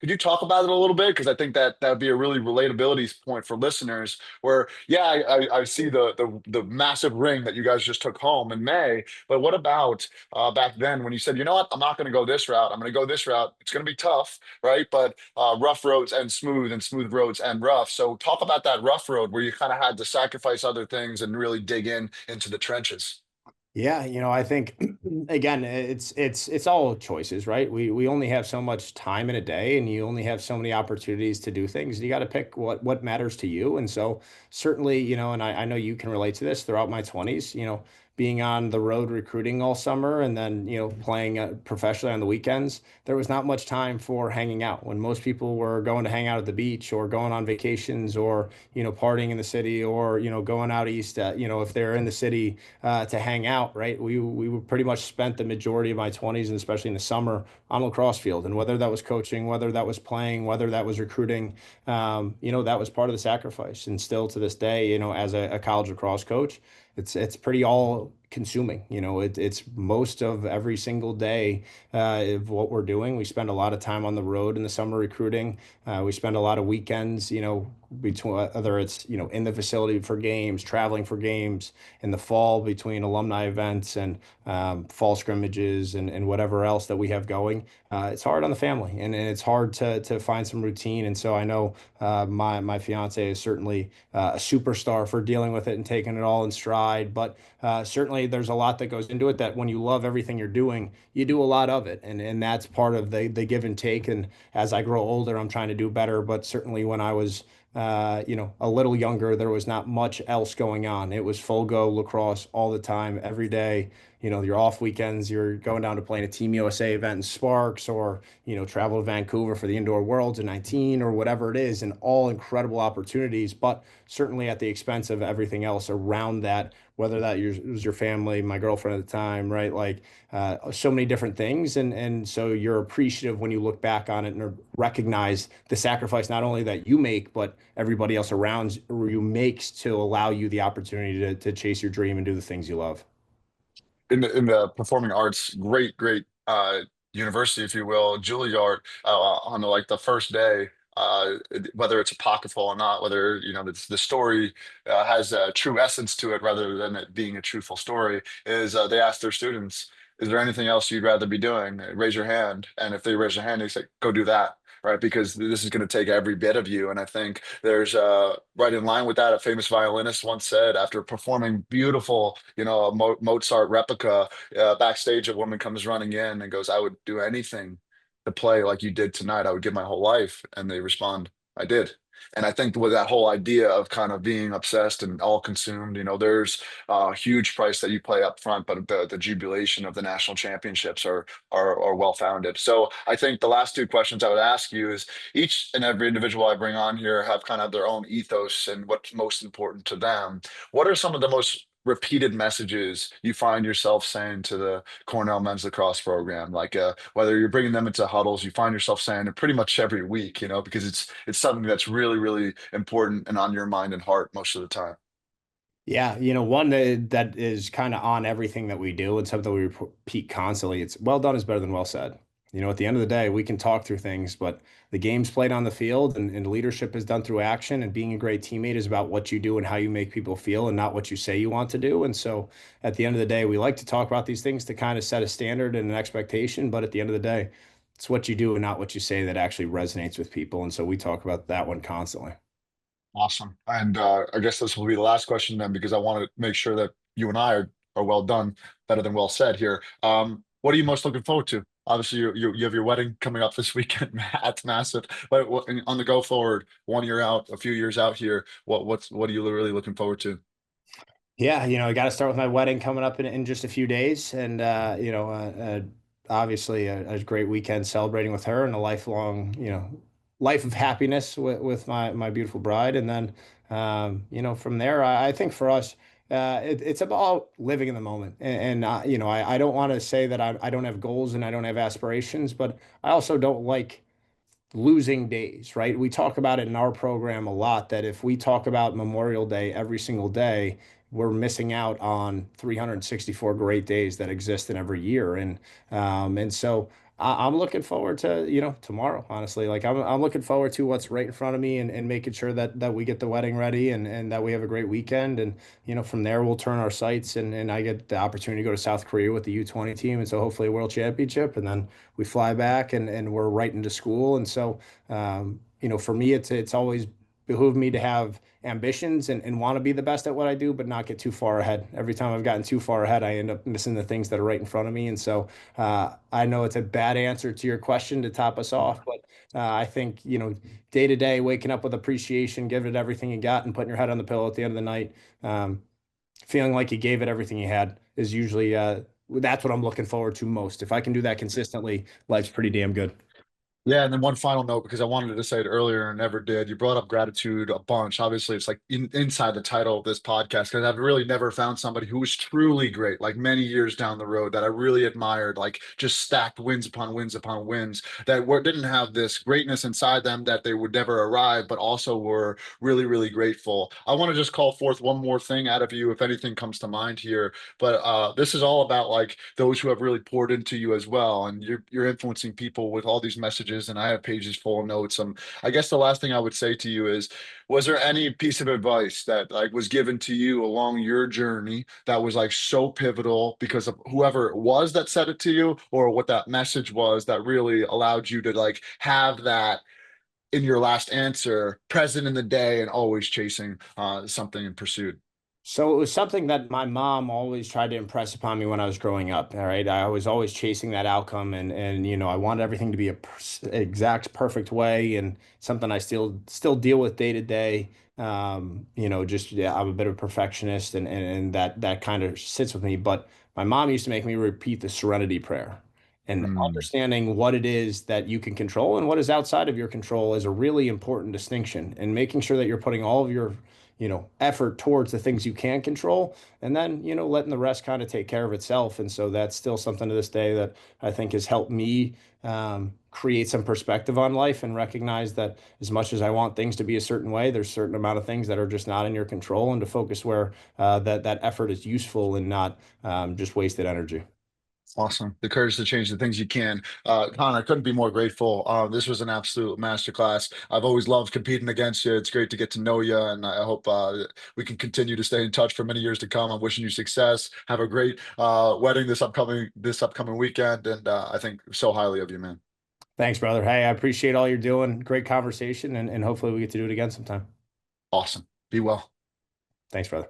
Could you talk about it a little bit? Because I think that would be a really relatability point for listeners. Where, yeah, I see the massive ring that you guys just took home in May, but what about back then when you said, you know what, I'm not going to go this route. I'm going to go this route. It's going to be tough, right? But rough roads and smooth roads and rough. So talk about that rough road where you kind of had to sacrifice other things and really dig in into the trenches. Yeah, I think again, it's all choices, right? We only have so much time in a day, and you only have so many opportunities to do things. You got to pick what matters to you. And so certainly, and I know you can relate to this throughout my 20s, being on the road recruiting all summer and then, playing professionally on the weekends, there was not much time for hanging out when most people were going to hang out at the beach or going on vacations or, partying in the city or, going out east, if they're in the city to hang out, right? We were pretty much spent the majority of my 20s and especially in the summer on lacrosse field. And whether that was coaching, whether that was playing, whether that was recruiting, that was part of the sacrifice. And still to this day, as a college lacrosse coach, it's pretty all consuming. It's most of every single day of what we're doing. We spend a lot of time on the road in the summer recruiting. We spend a lot of weekends, between whether it's, in the facility for games, traveling for games in the fall between alumni events and fall scrimmages and whatever else that we have going. It's hard on the family and it's hard to find some routine. And so I know my fiance is certainly a superstar for dealing with it and taking it all in stride. But certainly there's a lot that goes into it that when you love everything you're doing, you do a lot of it. And that's part of the give and take. And as I grow older, I'm trying to do better. But certainly when I was a little younger, there was not much else going on. It was full go lacrosse all the time, every day. Your off weekends, you're going down to playing a Team USA event in Sparks or, travel to Vancouver for the Indoor Worlds in 19 or whatever it is, and all incredible opportunities, but certainly at the expense of everything else around that, whether that was your family, my girlfriend at the time, right? Like so many different things. And so you're appreciative when you look back on it and recognize the sacrifice, not only that you make, but everybody else around you makes to allow you the opportunity to chase your dream and do the things you love. In the performing arts, great university, if you will, Juilliard, on like the first day, whether it's a apocryphal or not, whether the story has a true essence to it rather than it being a truthful story, is they ask their students, "Is there anything else you'd rather be doing? Raise your hand." And if they raise their hand, they say, "Go do that." Right, because this is going to take every bit of you. And I think there's right in line with that. A famous violinist once said, after performing beautiful, a Mozart replica, backstage, a woman comes running in and goes, "I would do anything to play like you did tonight. I would give my whole life." And they respond, "I did." And I think with that whole idea of kind of being obsessed and all consumed, there's a huge price that you pay up front, but the jubilation of the national championships are well founded. So I think the last two questions I would ask you is, each and every individual I bring on here have kind of their own ethos and what's most important to them. What are some of the most repeated messages you find yourself saying to the Cornell men's lacrosse program? Like whether you're bringing them into huddles, you find yourself saying it pretty much every week, because it's something that's really important and on your mind and heart most of the time. Yeah, one that is kind of on everything that we do and something we repeat constantly. It's well done is better than well said. At the end of the day, we can talk through things, but the game's played on the field and leadership is done through action. And being a great teammate is about what you do and how you make people feel and not what you say you want to do. And so at the end of the day, we like to talk about these things to kind of set a standard and an expectation. But at the end of the day, it's what you do and not what you say that actually resonates with people. And so we talk about that one constantly. Awesome. And I guess this will be the last question then, because I want to make sure that you and I are well done, better than well said here. What are you most looking forward to? Obviously, you have your wedding coming up this weekend. That's massive. But on the go forward, 1 year out, a few years out here, what are you really looking forward to? Yeah, I got to start with my wedding coming up in just a few days, and obviously a great weekend celebrating with her and a lifelong, life of happiness with my beautiful bride, and then from there, I think for us, it's about living in the moment, and I don't want to say that I don't have goals and I don't have aspirations, but I also don't like losing days, right? We talk about it in our program a lot that if we talk about Memorial Day every single day, we're missing out on 364 great days that exist in every year. And so I'm looking forward to, tomorrow, honestly. Like I'm looking forward to what's right in front of me and making sure that we get the wedding ready and that we have a great weekend. And, from there we'll turn our sights and I get the opportunity to go to South Korea with the U20 team. And so hopefully a world championship. And then we fly back and we're right into school. And so, for me, it's always behooved me to have ambitions and want to be the best at what I do, but not get too far ahead. Every time I've gotten too far ahead, I end up missing the things that are right in front of me. And so I know it's a bad answer to your question to top us off, but I think, day to day, waking up with appreciation, giving it everything you got and putting your head on the pillow at the end of the night, feeling like you gave it everything you had is usually, that's what I'm looking forward to most. If I can do that consistently, life's pretty damn good. Yeah, and then one final note because I wanted to say it earlier and never did. You brought up gratitude a bunch. Obviously, it's like inside the title of this podcast because I've really never found somebody who was truly great, like many years down the road that I really admired, like just stacked wins upon wins upon wins that didn't have this greatness inside them that they would never arrive, but also were really, really grateful. I want to just call forth one more thing out of you, if anything comes to mind here. But this is all about like those who have really poured into you as well, and you're influencing people with all these messages. And I have pages full of notes. I guess the last thing I would say to you is, was there any piece of advice that like was given to you along your journey that was like so pivotal because of whoever it was that said it to you, or what that message was that really allowed you to like have that in your last answer, present in the day and always chasing something in pursuit? So it was something that my mom always tried to impress upon me when I was growing up. All right. I was always chasing that outcome and I wanted everything to be a exact perfect way and something I still deal with day to day. Just yeah, I'm a bit of a perfectionist and that kind of sits with me. But my mom used to make me repeat the serenity prayer. And Mm, understanding what it is that you can control and what is outside of your control is a really important distinction. And making sure that you're putting all of your effort towards the things you can control, and then, letting the rest kind of take care of itself. And so that's still something to this day that I think has helped me create some perspective on life and recognize that as much as I want things to be a certain way, there's a certain amount of things that are just not in your control, and to focus where that effort is useful and not just wasted energy. awesome. The courage to change the things you can. Connor, I couldn't be more grateful. This was an absolute masterclass. I've always loved competing against you. It's great to get to know you, and I hope we can continue to stay in touch for many years to come. I'm wishing you success. Have a great wedding this upcoming weekend, and I think so highly of you, man. Thanks, brother. Hey, I appreciate all you're doing. Great conversation, and hopefully we get to do it again sometime. Awesome. Be well. Thanks, brother.